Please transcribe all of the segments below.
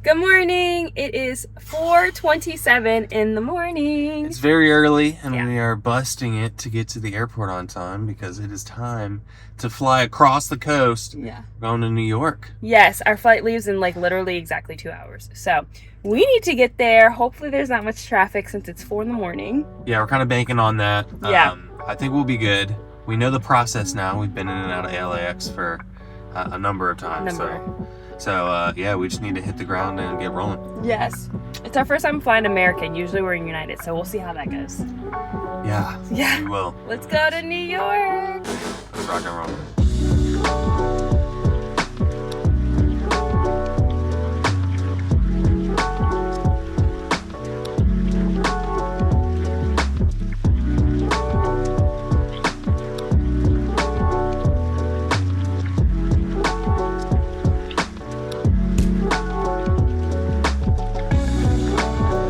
Good morning. It is 4:27 in the morning. It's very early, and Yeah. we are busting it to get to the airport on time because it is time to fly across the coast going to New York. Yes, our flight leaves in literally exactly 2 hours. So we need to get there. Hopefully there's not much traffic since it's 4 in the morning. Yeah, we're kind of banking on that. Yeah. I think we'll be good. We know the process now. We've been in and out of LAX for a number of times. So we just need to hit the ground and get rolling. Yes. It's our first time flying American. Usually we're in United, so we'll see how that goes. Yeah, we will. Let's go to New York. Let's rock and roll.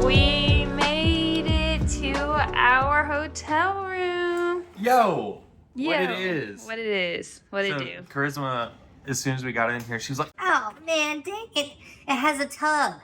We made it to our hotel room. What it is. What it do? Charisma, as soon as we got in here, she was like, Oh man, dang it. It has a tub.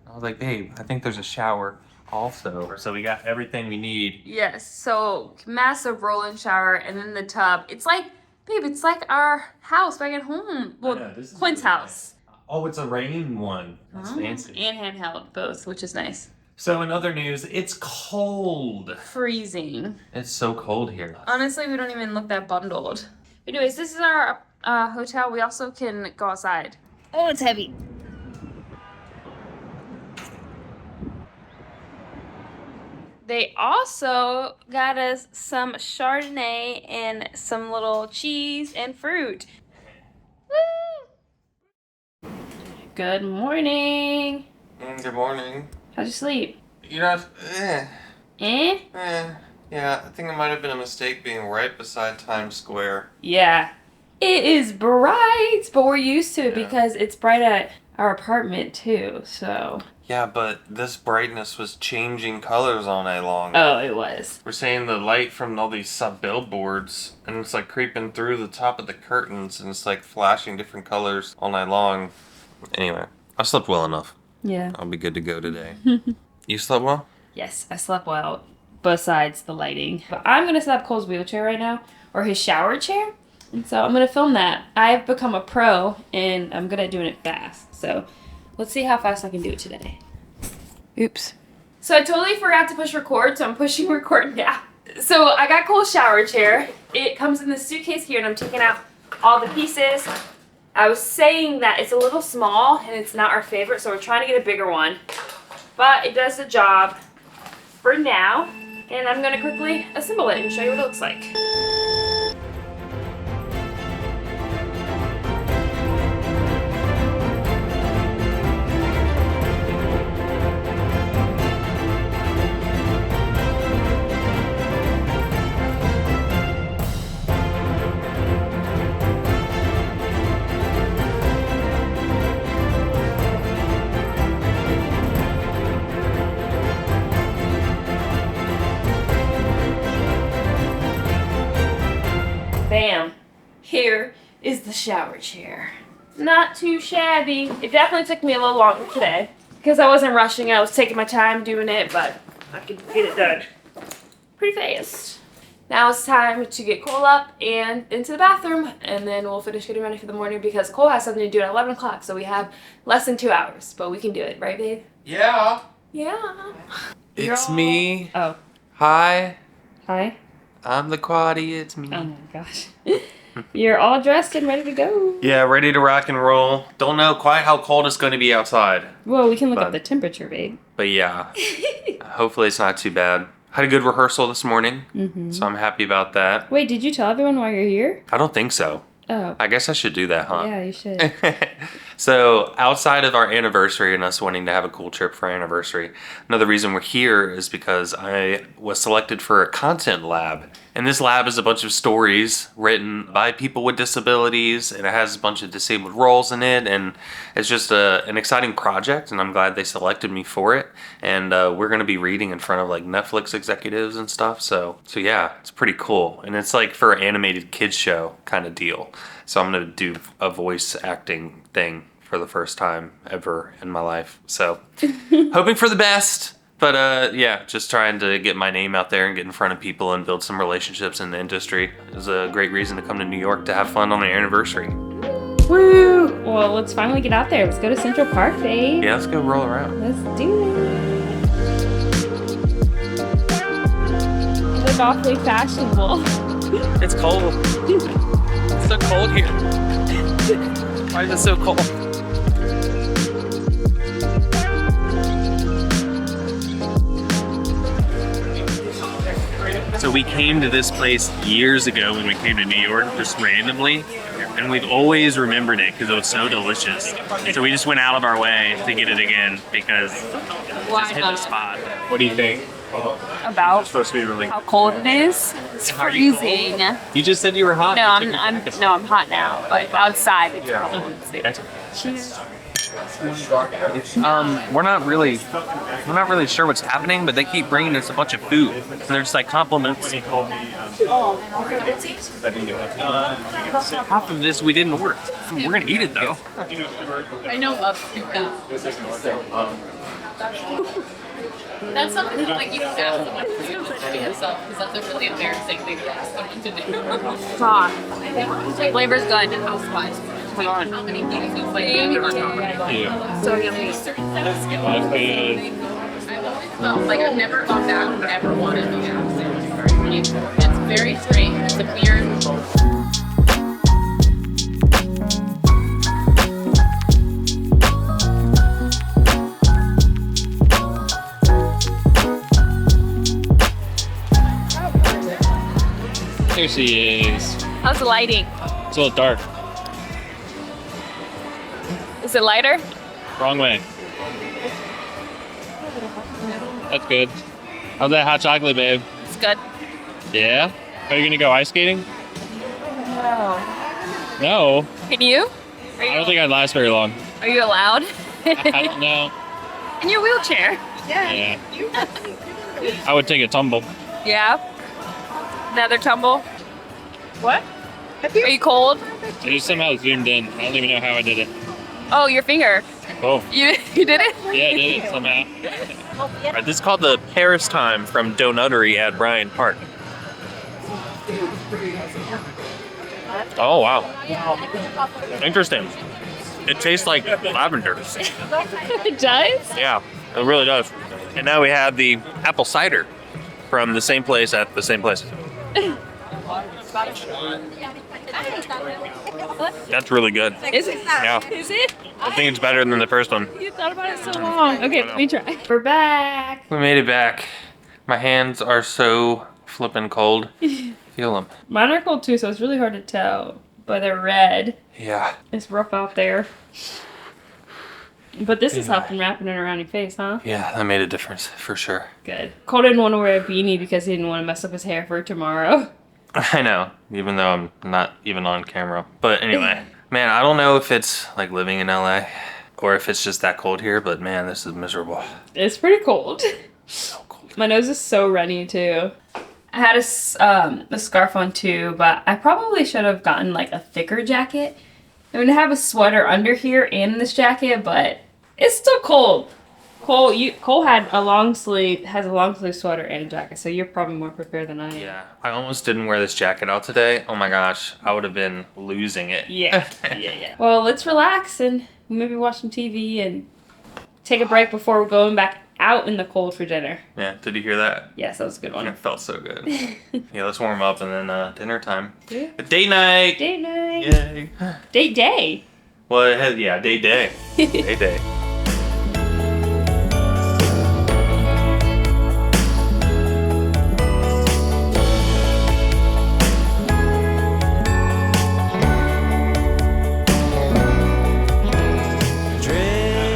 I was like, babe, I think there's a shower also. So we got everything we need. Yes, so massive roll-in shower and then the tub. It's like, babe, it's like our house back at home. Well, Quinn's house. Oh, it's a rain one. That's fancy. And handheld, both, which is nice. So in other news, it's cold. Freezing. It's so cold here. Honestly, we don't even look that bundled. Anyways, this is our hotel. We also can go outside. Oh, it's heavy. They also got us some Chardonnay and some little cheese and fruit. Woo! Good morning. Good morning. How'd you sleep? Yeah, Eh? I think it might have been a mistake being right beside Times Square. Yeah. It is bright, but we're used to it Yeah. because it's bright at our apartment too, so. Yeah, but this brightness was changing colors all night long. Oh, it was. We're seeing the light from all these billboards, and it's like creeping through the top of the curtains, and it's like flashing different colors all night long. Anyway, I slept well enough. Yeah. I'll be good to go today. You slept well? Yes, I slept well, besides the lighting. But I'm going to set up Cole's wheelchair right now, or his shower chair. And so I'm going to film that. I've become a pro, and I'm good at doing it fast. So let's see how fast I can do it today. Oops. So I totally forgot to push record, so I'm pushing record now. So I got Cole's shower chair. It comes in this suitcase here, and I'm taking out all the pieces. I was saying that it's a little small, and it's not our favorite, so we're trying to get a bigger one. But it does the job for now, and I'm going to quickly assemble it and show you what it looks like. Bam! Here is the shower chair. Not too shabby. It definitely took me a little longer today because I wasn't rushing. I was taking my time doing it, but I could get it done pretty fast. Now it's time to get Cole up and into the bathroom, and then we'll finish getting ready for the morning because Cole has something to do at 11 o'clock, so we have less than 2 hours, but we can do it, right, babe? Yeah. Yeah. It's me. Oh. Hi. Hi. I'm the Quaddy. It's me. Oh my gosh. You're all dressed and ready to go. Yeah, ready to rock and roll. Don't know quite how cold it's going to be outside. Well, we can look up the temperature, babe. But yeah, hopefully it's not too bad. Had a good rehearsal this morning, so I'm happy about that. Wait, did you tell everyone why you're here? I don't think so. Oh. I guess I should do that, huh? Yeah, you should. So outside of our anniversary and us wanting to have a cool trip for our anniversary, another reason we're here is because I was selected for a content lab. And this lab is a bunch of stories written by people with disabilities, and it has a bunch of disabled roles in it, and it's just an exciting project, and I'm glad they selected me for it. And we're going to be reading in front of like Netflix executives and stuff, so yeah, it's pretty cool. And it's like for an animated kids show kind of deal. So I'm going to do a voice acting thing for the first time ever in my life. So hoping for the best. But yeah, just trying to get my name out there and get in front of people and build some relationships in the industry is a great reason to come to New York to have fun on our anniversary. Woo! Well, let's finally get out there. Let's go to Central Park, babe. Yeah, let's go roll around. Let's do it. Look awfully fashionable. It's cold. It's so cold here. Why is it so cold? So we came to this place years ago when we came to New York, just randomly, and we've always remembered it because it was so delicious. So we just went out of our way to get it again because it just hit the spot. What do you think? About It's supposed to be really. how cold it is. It's freezing. You just said you were hot. No, I'm hot now, but outside it's cold. Cheers. We're not really sure what's happening, but they keep bringing us a bunch of food. And they're just like compliments. Half of this we didn't order. We're gonna eat it though. I know of That's something like you don't ask someone to do for yourself because that's a really embarrassing thing to ask someone to do. Flavor's good. House-wise. How many things you like? Yeah. So yummy. I've always felt like I've never gone back and ever wanted to have it. It's very strange. It's a weird. There she is. How's the lighting? It's a little dark. Is it lighter? Wrong way. That's good. How's that hot chocolate, babe? It's good. Yeah? Are you gonna go ice skating? No. Can you? I don't think I'd last very long. Are you allowed? I don't know. In your wheelchair. Yeah. I would take a tumble. Yeah. Another tumble. What? Are you cold? I just somehow zoomed in. I don't even know how I did it. Oh, your finger. Oh. You did it? Yeah, I did it somehow. All right, this is called the Paris Time from Donuttery at Bryant Park. Oh wow. Interesting. It tastes like lavender. It does? Yeah, it really does. And now we have the apple cider from the same place at the same place. That's really good. Is it? Yeah. Is it? I think it's better than the first one. You thought about it so long. Okay, let me try. We're back. We made it back. My hands are so flippin' cold. Feel them. Mine are cold too, so it's really hard to tell. But they're red. Yeah. It's rough out there. But this is helping wrapping it around your face, huh? Yeah, that made a difference for sure. Good. Cole didn't want to wear a beanie because he didn't want to mess up his hair for tomorrow. I know, even though I'm not even on camera. But anyway, man, I don't know if it's like living in LA or if it's just that cold here, but man, this is miserable. It's pretty cold. So cold. My nose is so runny too. I had a scarf on too, but I probably should have gotten like a thicker jacket. I'm gonna have a sweater under here and this jacket, but it's still cold. Cole has a long sleeve sweater and a jacket, so you're probably more prepared than I am. Yeah, I almost didn't wear this jacket out today. Oh my gosh, I would have been losing it. Yeah. Well, let's relax and maybe watch some TV and take a break before we're going back out in the cold for dinner. Yeah, did you hear that? Yes, that was a good one. It felt so good. Yeah, let's warm up and then dinner time. Yeah. Date night! Date night. Yay. Date day. Well, yeah, date day. Date day.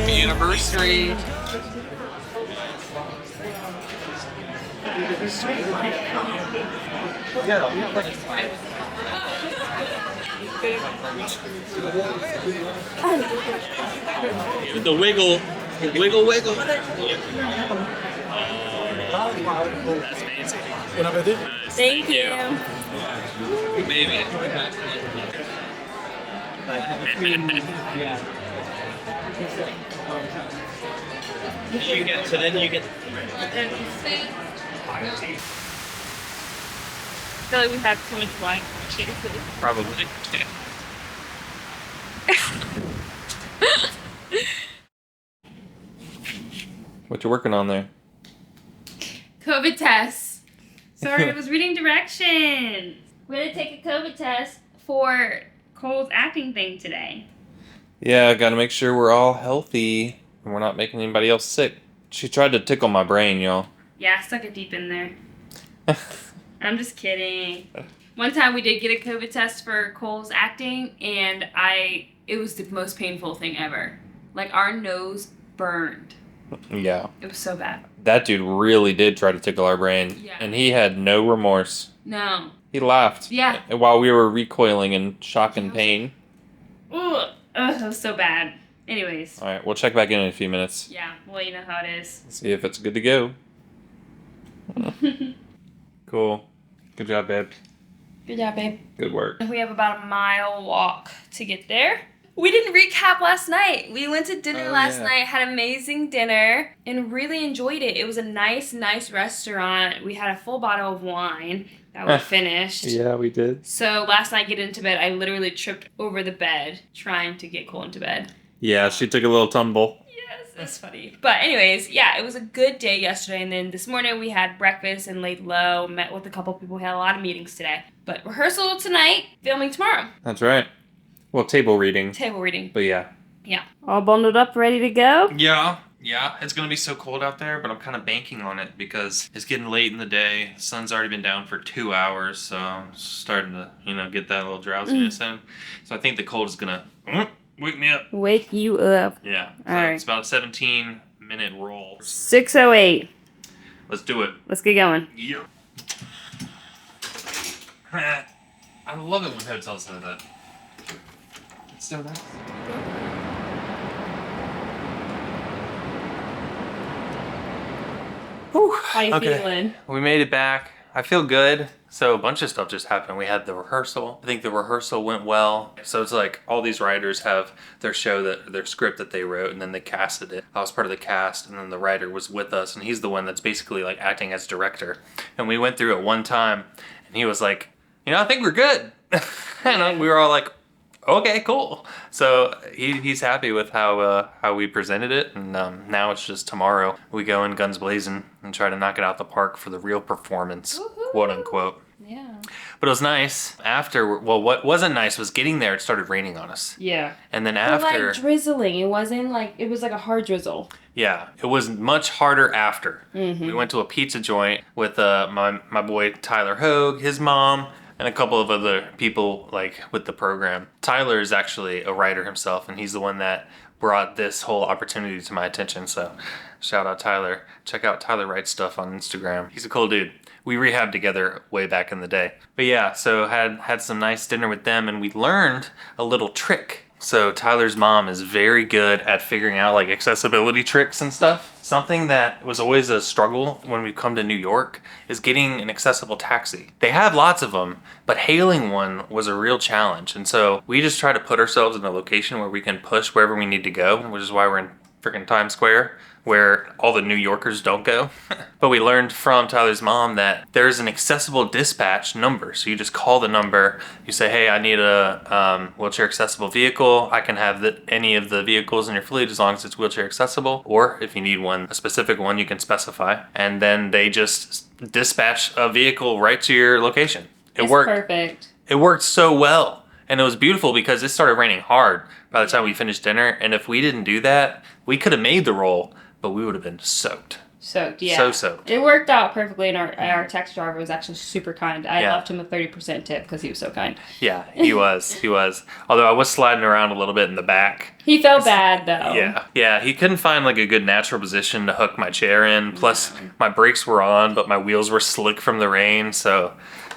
Anniversary. The wiggle. Wiggle. That's fancy. Thank you. Maybe. So then you get. I feel like we had too much wine. Probably. What you working on there? COVID test. Sorry, I was reading directions. We're gonna take a COVID test for Cole's acting thing today. Yeah, gotta make sure we're all healthy and we're not making anybody else sick. She tried to tickle my brain, y'all. Yeah, I stuck it deep in there. I'm just kidding. One time we did get a COVID test for Cole's acting, and it was the most painful thing ever. Like, our nose burned. Yeah. It was so bad. That dude really did try to tickle our brain. Yeah. And he had no remorse. No. He laughed. Yeah. While we were recoiling in shock and pain. Ugh, that was so bad. Anyways. Alright, we'll check back in a few minutes. Yeah, well, you know how it is. See if it's good to go. Cool. Good job, babe. Good job, babe. Good work. We have about a mile walk to get there. We didn't recap last night. We went to dinner last night, had amazing dinner, and really enjoyed it. It was a nice restaurant. We had a full bottle of wine that we finished. Yeah, we did. So last night getting into bed, I literally tripped over the bed trying to get Cole into bed. Yeah, she took a little tumble. Yes, it's funny. But anyways, yeah, it was a good day yesterday. And then this morning we had breakfast and laid low, met with a couple people. We had a lot of meetings today. But rehearsal tonight, filming tomorrow. That's right. Well, table reading. Table reading. But yeah. Yeah. All bundled up, ready to go? Yeah. It's going to be so cold out there, but I'm kind of banking on it because it's getting late in the day. The sun's already been down for 2 hours, so I'm starting to, get that little drowsiness in. So I think the cold is going to wake me up. Wake you up. Yeah. All right. It's about a 17-minute roll. 6:08. Let's do it. Let's get going. Yeah. I love it when hotels say that. It's so nice. How you feeling? We made it back. I feel good. So a bunch of stuff just happened. We had the rehearsal. I think the rehearsal went well. So it's like all these writers have their their script that they wrote, and then they casted it. I was part of the cast, and then the writer was with us, and he's the one that's basically like acting as director. And we went through it one time, and he was like, I think we're good. And we were all like, okay, cool. So he's happy with how we presented it, and now it's just tomorrow we go in guns blazing and try to knock it out the park for the real performance, quote unquote. Yeah. But it was nice after. Well, what wasn't nice was getting there. It started raining on us. Yeah. And then But after, like drizzling. It was like a hard drizzle. yeah, it was much harder after. Mm-hmm. We went to a pizza joint with my boy Tyler Hogue, his mom, and a couple of other people like with the program. Tyler is actually a writer himself, and he's the one that brought this whole opportunity to my attention. So shout out Tyler. Check out Tyler Writes Stuff on Instagram. He's a cool dude. We rehabbed together way back in the day. But yeah, so had some nice dinner with them, and we learned a little trick. So Tyler's mom is very good at figuring out like accessibility tricks and stuff. Something that was always a struggle when we come to New York is getting an accessible taxi. They have lots of them, but hailing one was a real challenge. And so we just try to put ourselves in a location where we can push wherever we need to go, which is why we're in freaking Times Square, where all the New Yorkers don't go. But we learned from Tyler's mom that there's an accessible dispatch number. So you just call the number, you say, hey, I need a wheelchair accessible vehicle. I can have any of the vehicles in your fleet as long as it's wheelchair accessible. Or if you need one, a specific one, you can specify. And then they just dispatch a vehicle right to your location. It worked. Perfect. It worked so well. And it was beautiful because it started raining hard by the time we finished dinner. And if we didn't do that, we could have made the roll, but we would have been soaked. Soaked, yeah. So soaked. It worked out perfectly, and our taxi driver was actually super kind. I Yeah. left him a 30% tip because he was so kind. Yeah, he was. He was. Although I was sliding around a little bit in the back. He felt bad, though. Yeah, he couldn't find like a good natural position to hook my chair in. Plus, my brakes were on, but my wheels were slick from the rain, so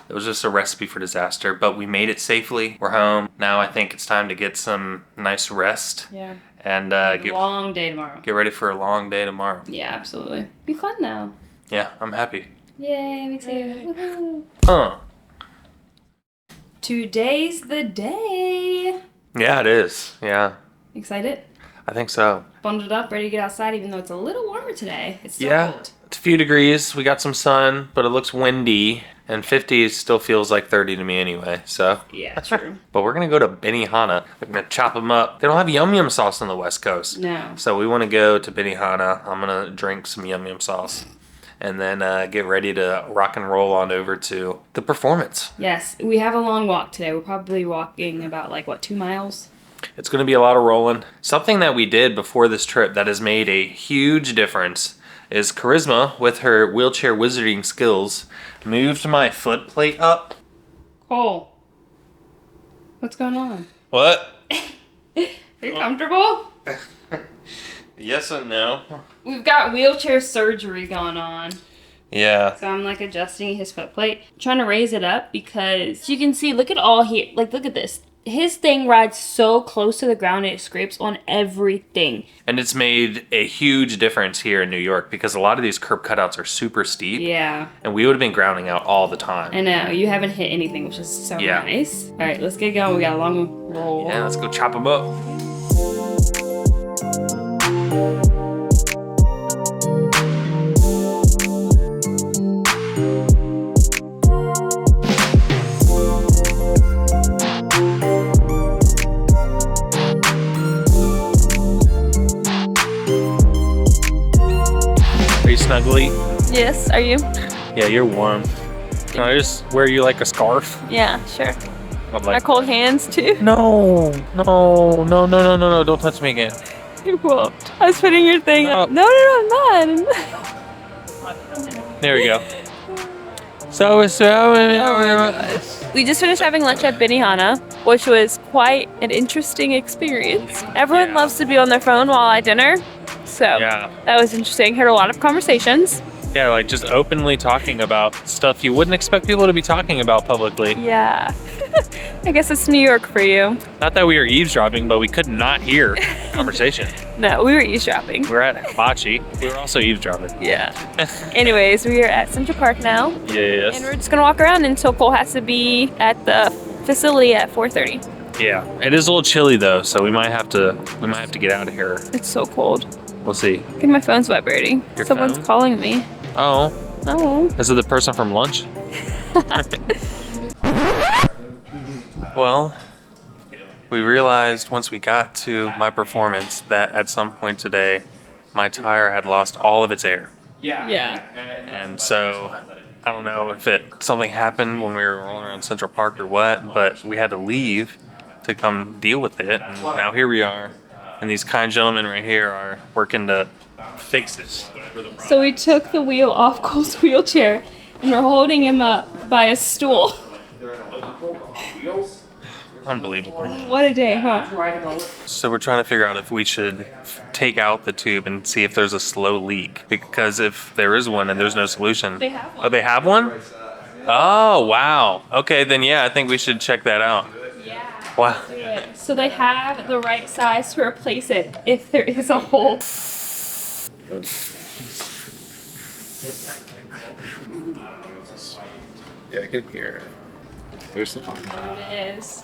it was just a recipe for disaster. But we made it safely. We're home. Now I think it's time to get some nice rest. Yeah. And Long day tomorrow. get ready for a long day tomorrow. Yeah, absolutely. Be fun, though. Yeah, I'm happy. Yay, me too. Woohoo. Today's the day. Yeah, it is. Yeah. Excited? I think so. Bundled up, ready to get outside, even though it's a little warmer today. It's still Yeah, cold. it's a few degrees. We got some sun, but it looks windy. And 50 still feels like 30 to me anyway, so. Yeah, true. But we're gonna go to Benihana. We're gonna chop them up. They don't have yum yum sauce on the West Coast. No. So we wanna go to Benihana. I'm gonna drink some yum yum sauce. And then get ready to rock and roll on over to the performance. Yes, we have a long walk today. We're probably walking about, like, what, 2 miles? It's going to be a lot of rolling. Something that we did before this trip that has made a huge difference is Charisma, with her wheelchair wizarding skills, moved my foot plate up. Cole, what's going on? What? Are you comfortable? Yes and no. We've got wheelchair surgery going on. Yeah. So I'm like adjusting his foot plate, trying to raise it up because you can see, look at all here. Like, look at this. His thing rides so close to the ground and it scrapes on everything. And it's made a huge difference here in New York because a lot of these curb cutouts are super steep. Yeah. And we would have been grounding out all the time. I know. You haven't hit anything, which is so nice. All right, let's get going. We got a long roll. Yeah, let's go chop them up. Are you snuggly? Yes, are you? Yeah, you're warm. Can I just wear you like a scarf? Yeah, sure. I'm My like, cold hands too. no, don't touch me again. You won't. I was putting your thing No. up. No, I'm not. There we go. So, We just finished having lunch at Benihana, which was quite an interesting experience. Everyone loves to be on their phone while at dinner, so that was interesting. Heard a lot of conversations. Yeah, like just openly talking about stuff you wouldn't expect people to be talking about publicly. Yeah. I guess it's New York for you. Not that we were eavesdropping, but we could not hear conversation. No, we were eavesdropping. We're at Hibachi. We were also eavesdropping. Yeah. Anyways, we are at Central Park now. Yes. And we're just gonna walk around until Cole has to be at the facility at 4:30. Yeah, it is a little chilly though, so we might have to get out of here. It's so cold. We'll see. I think my phone's vibrating. Your Someone's phone? calling me. Oh, Oh. is it the person from lunch? Well, we realized once we got to my performance that at some point today, my tire had lost all of its air. Yeah. And so, I don't know if something happened when we were rolling around Central Park or what, but we had to leave to come deal with it. And now here we are. And these kind gentlemen right here are working to fix this. So we took the wheel off Cole's wheelchair and we're holding him up by a stool. Unbelievable. What a day, huh? So we're trying to figure out if we should take out the tube and see if there's a slow leak. Because if there is one and there's no solution. They have one. Oh, they have one? Oh, wow. Okay, then yeah, I think we should check that out. Yeah. Wow. So they have the right size to replace it if there is a hole. Yeah, I can hear it. There's the It is.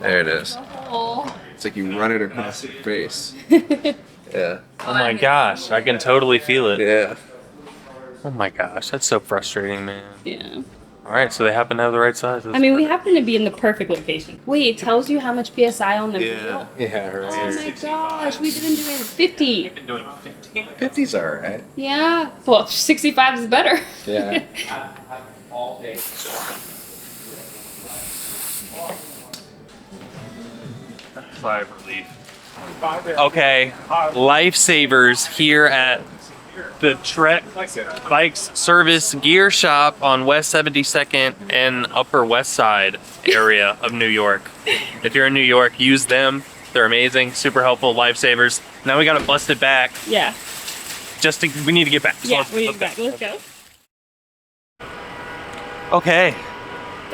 There it is. Hole. It's like you run it across your face. Yeah. Oh my gosh, I can totally feel it. Yeah. Oh my gosh, that's so frustrating, man. Yeah. All right, so they happen to have the right size. I mean, we happen to be in the perfect location. Wait, it tells you how much PSI on the wheel? Yeah, Oh right. my gosh, we've been doing 50. doing 15. 50's alright. Yeah. Well, 65 is better. Yeah. Sigh of relief. Okay, lifesavers here at the Trek Bikes Service Gear Shop on West 72nd and Upper West Side area of New York. If you're in New York, use them. They're amazing, super helpful, lifesavers. Now we gotta bust it back. Yeah. We need to get back. So Yeah, let's- we need back. Let's go. Okay.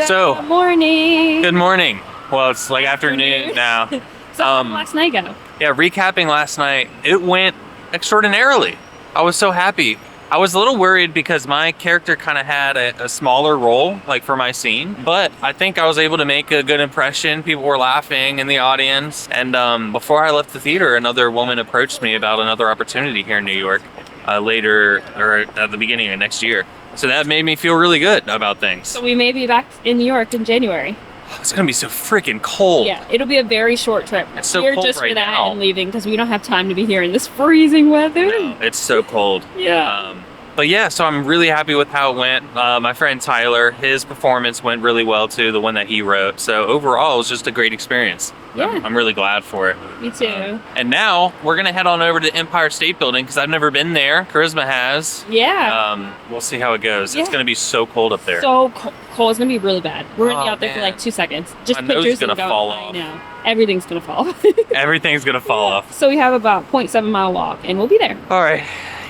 So, Good morning. good morning. Well, it's like afternoon now. So how did last night go? Yeah, recapping last night, it went extraordinarily. I was so happy. I was a little worried because my character kind of had a smaller role, like for my scene, but I think I was able to make a good impression. People were laughing in the audience, and before I left the theater, another woman approached me about another opportunity here in New York later, or at the beginning of next year. So that made me feel really good about things. So we may be back in New York in January. It's gonna be so freaking cold. Yeah, it'll be a very short trip. It's so We're cold just right for that now. and leaving because we don't have time to be here in this freezing weather. No, it's so cold. Yeah. But yeah, so I'm really happy with how it went. My friend Tyler, his performance went really well too, the one that he wrote. So overall, it was just a great experience. Yeah. I'm really glad for it. Me too. And now we're gonna head on over to Empire State Building because I've never been there. Charisma has. Yeah. We'll see how it goes. Yeah. It's gonna be so cold up there. So cold. It's gonna be really bad. We're gonna be Oh, out there for man. like 2 seconds. Just My nose pictures is gonna and go, fall I off. know. Everything's gonna fall off. Everything's gonna fall off. So we have about 0.7 mile walk and we'll be there. All right,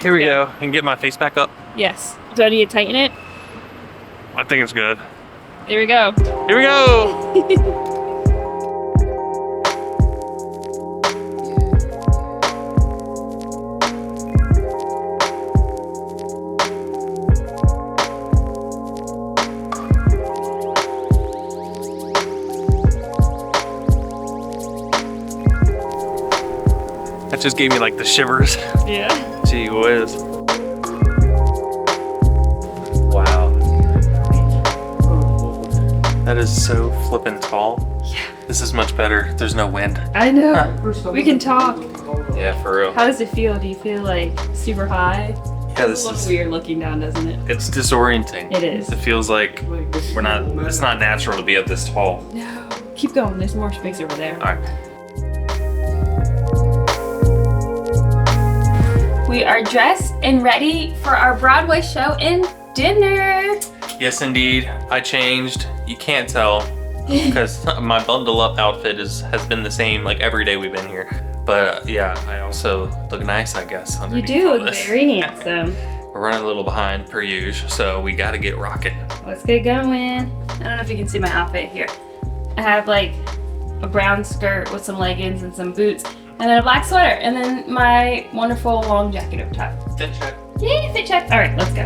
here we go. And get my face back up. Yes. Do I need to tighten it? I think it's good. There we go. Here we go. That just gave me like the shivers. Yeah. Gee whiz. Wow. That is so flippin' tall. Yeah. This is much better. There's no wind. I know. We can talk. Yeah, for real. How does it feel? Do you feel like super high? Yeah, this It looks is. weird looking down, doesn't it? It's disorienting. It is. It feels like we're not. It's not natural to be up this tall. No. Keep going. There's more space over there. All right. We are dressed and ready for our Broadway show and dinner. Yes, indeed. I changed. You can't tell because my bundle up outfit has been the same like every day we've been here. But yeah, I also look nice, I guess. You underneath do all look this. very handsome. We're running a little behind per usual, so we got to get rocking. Let's get going. I don't know if you can see my outfit here. I have like a brown skirt with some leggings and some boots, and then a black sweater, and then my wonderful long jacket up top. Fit check. Yay, fit check. All right, let's go.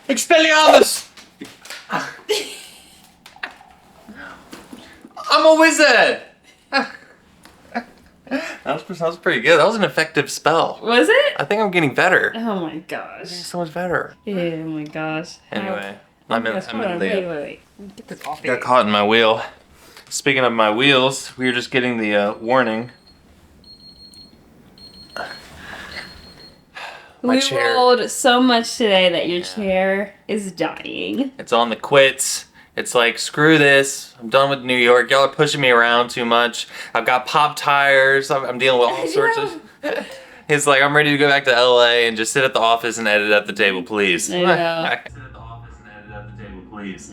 Expelliarmus! I'm a wizard! That was pretty good. That was an effective spell. Was it? I think I'm getting better. Oh my gosh. So much better. Oh my gosh. Anyway, I'm in Hold on, the. wait. Get the coffee. Got caught in my wheel. Speaking of my wheels, we were just getting the warning. My We chair. rolled so much today that your chair is dying. It's on the quits. It's like, screw this. I'm done with New York. Y'all are pushing me around too much. I've got pop tires. I'm dealing with all sorts of... It's like, I'm ready to go back to LA and just sit at the office and edit at the table, please. I know. Sit at the office and edit at the table, please.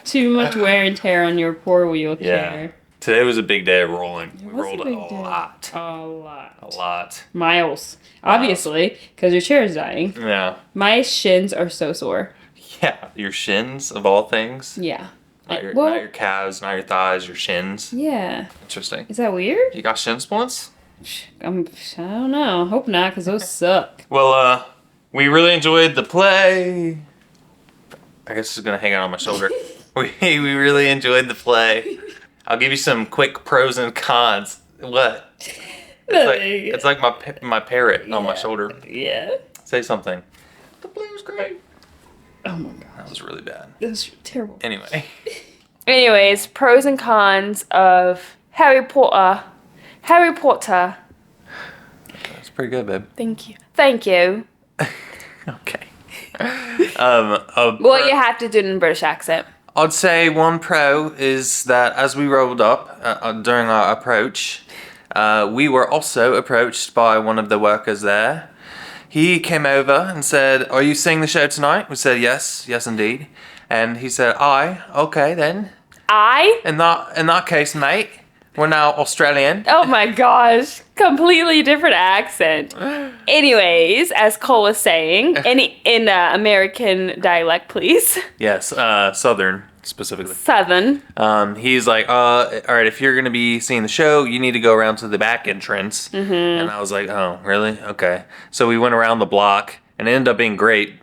Too much wear and tear on your poor wheelchair. Today was a big day of rolling. We was a rolled a big day. lot. A lot. A lot. Miles. Obviously, because your chair is dying. Yeah. My shins are so sore. Yeah. Your shins, of all things. Yeah. Not your, Well- not your calves, not your thighs, your shins. Yeah. Interesting. Is that weird? You got shin splints? I don't know. Hope not, because those suck. Well, we really enjoyed the play. I guess it's gonna hang out on my shoulder. we really enjoyed the play. I'll give you some quick pros and cons. What? It's like my parrot on my shoulder. Yeah. Say something. The play was great. Oh my god. That was really bad. That's terrible. Anyway. Anyways, pros and cons of Harry Potter. Harry Potter. That's pretty good, babe. Thank you. Thank you. Okay. Well, you have to do it in a British accent. I'd say one pro is that as we rolled up during our approach, we were also approached by one of the workers there. He came over and said, "Are you seeing the show tonight?" We said, "Yes, yes indeed." And he said, "Aye, okay then. I? In that case, mate, We're now Australian. Oh my gosh, completely different accent. Anyways, as Cole was saying, in American dialect, please. Yes, Southern specifically. Southern. He's like, all right, if you're gonna be seeing the show, you need to go around to the back entrance. Mm-hmm. And I was like, oh, really? Okay. So we went around the block, and it ended up being great.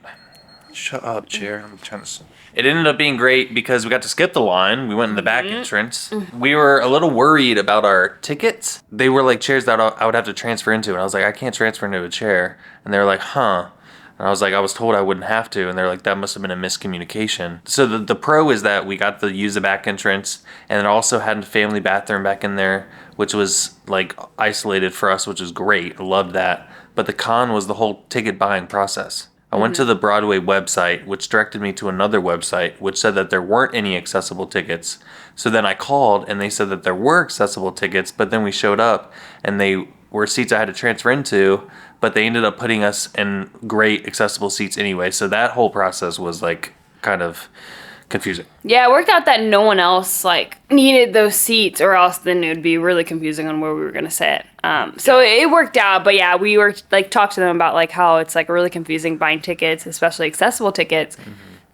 Shut up, chair. I'm trying to. It ended up being great because we got to skip the line. We went in the back entrance. We were a little worried about our tickets. They were like chairs that I would have to transfer into. And I was like, I can't transfer into a chair. And they were like, huh. And I was like, I was told I wouldn't have to. And they're like, that must have been a miscommunication. So the pro is that we got to use the back entrance. And it also had a family bathroom back in there, which was like isolated for us, which was great. I loved that. But the con was the whole ticket buying process. I went to the Broadway website, which directed me to another website, which said that there weren't any accessible tickets. So then I called, and they said that there were accessible tickets, but then we showed up, and they were seats I had to transfer into, but they ended up putting us in great accessible seats anyway. So that whole process was like kind of confusing. Yeah, it worked out that no one else like needed those seats, or else then it would be really confusing on where we were gonna sit. So it worked out, but yeah, we were like talked to them about like how it's like really confusing buying tickets, especially accessible tickets,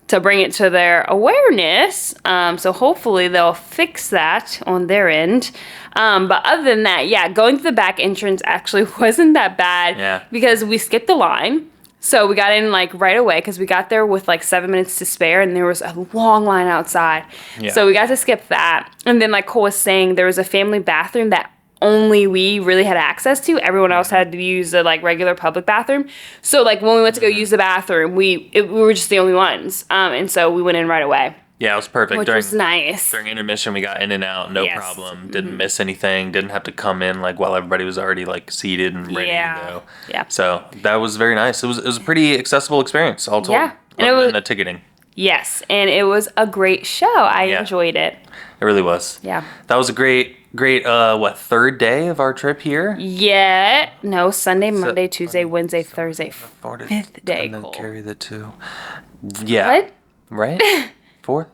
to bring it to their awareness. So hopefully they'll fix that on their end. But other than that, yeah, going to the back entrance actually wasn't that bad because we skipped the line. So we got in like right away because we got there with like 7 minutes to spare, and there was a long line outside. Yeah. So we got to skip that. And then like Cole was saying, there was a family bathroom that only we really had access to. Everyone else had to use the like regular public bathroom. So like when we went to go use the bathroom, we were just the only ones. And so we went in right away. Yeah, it was perfect. Which was nice. During intermission, we got in and out, no problem. Didn't miss anything. Didn't have to come in like while everybody was already like seated and ready to go. Yeah. So that was very nice. It was a pretty accessible experience, all told. Yeah. And it was the ticketing. Yes, and it was a great show. I enjoyed it. It really was. Yeah. That was a great third day of our trip here? Yeah. No, Sunday, Monday, Tuesday, Wednesday, Thursday, fifth day. And then carry the two. Yeah. What? Right? Fourth?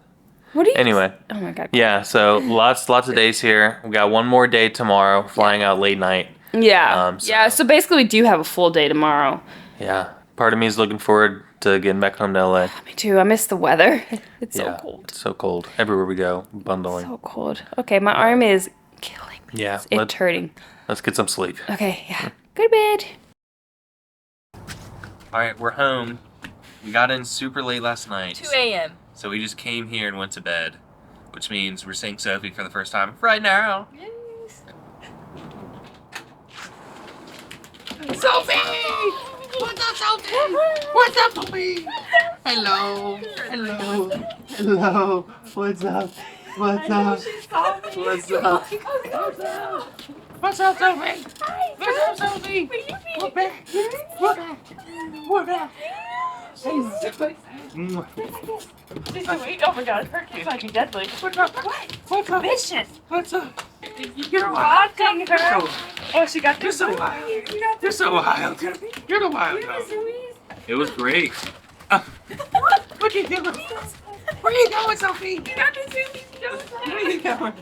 What do you? Anyway. Oh my God. Yeah. So lots of days here. We got one more day tomorrow. Flying out late night. Yeah. So basically, we do have a full day tomorrow. Yeah. Part of me is looking forward to getting back home to LA. Me too. I miss the weather. It's so cold. It's so cold. Everywhere we go, bundling. So cold. Okay, my arm is killing me. Yeah. It's hurting. Let's get some sleep. Okay. Yeah. Go to bed. All right, we're home. We got in super late last night. 2 a.m. So we just came here and went to bed, which means we're seeing Sophie for the first time right now. Yes. Sophie! What's up, Sophie? What's up, Sophie? Hello. Hello. Hello. What's up? What's up? What's up? What's up, Sophie? What's up, Sophie? We're back. We're back. We're back. Wait, oh my God, her kiss might be deadly. What's up? What's up? Vicious. What's up? You're watching her. Oh, she got You're so wild. You're so wild. You're the wild dog. It was great. What are you doing? Where are you going, Sophie? You got the zoomies. Where are you going?